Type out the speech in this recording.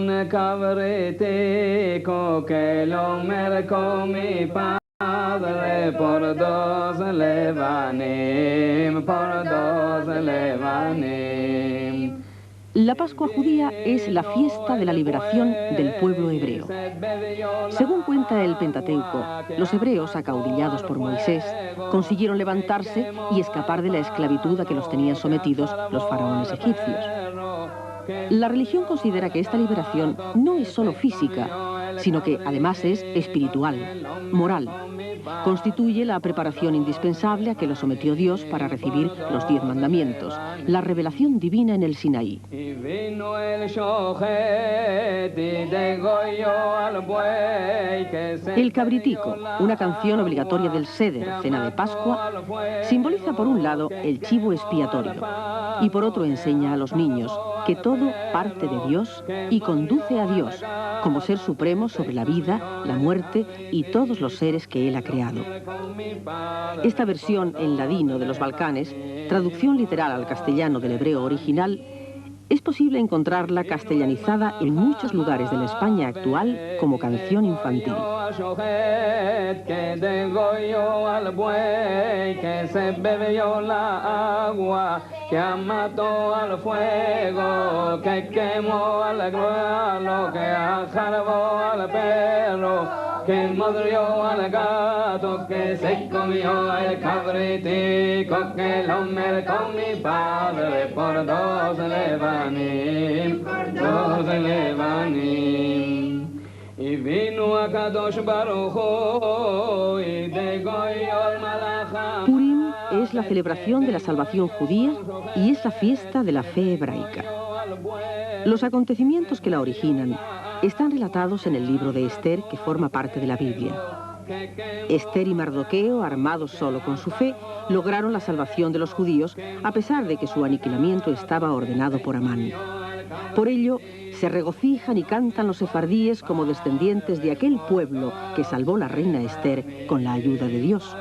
un cabritico que lo mercó mi padre por 2 levanim, por 2 levanim. La Pascua judía es la fiesta de la liberación del pueblo hebreo. Según cuenta el Pentateuco, los hebreos, acaudillados por Moisés, consiguieron levantarse y escapar de la esclavitud a que los tenían sometidos los faraones egipcios. La religión considera que esta liberación no es solo física, sino que además es espiritual, moral. Constituye la preparación indispensable a que lo sometió Dios para recibir los 10 mandamientos, la revelación divina en el Sinaí. El cabritico, una canción obligatoria del Seder, cena de Pascua, simboliza por un lado el chivo expiatorio y por otro enseña a los niños que todo parte de Dios y conduce a Dios como ser supremo sobre la vida, la muerte y todos los seres que Él ha creado. Esta versión en ladino de los Balcanes, traducción literal al castellano del hebreo original, es posible encontrarla castellanizada en muchos lugares de la España actual como canción infantil. Que mató al fuego, que quemó al gruelo, que ajarbó al perro, que mordió al gato, que se comió al cabritico, que lo mercó mi padre por 2 levanim, 2 levanim. Y vino a Kadosh Baruj Hu y degolló al Malacham. Purim es la celebración de la salvación judía y es la fiesta de la fe hebraica. Los acontecimientos que la originan están relatados en el libro de Esther, que forma parte de la Biblia. Esther y Mardoqueo, armados solo con su fe, lograron la salvación de los judíos, a pesar de que su aniquilamiento estaba ordenado por Amán. Por ello, se regocijan y cantan los sefardíes como descendientes de aquel pueblo que salvó la reina Esther con la ayuda de Dios.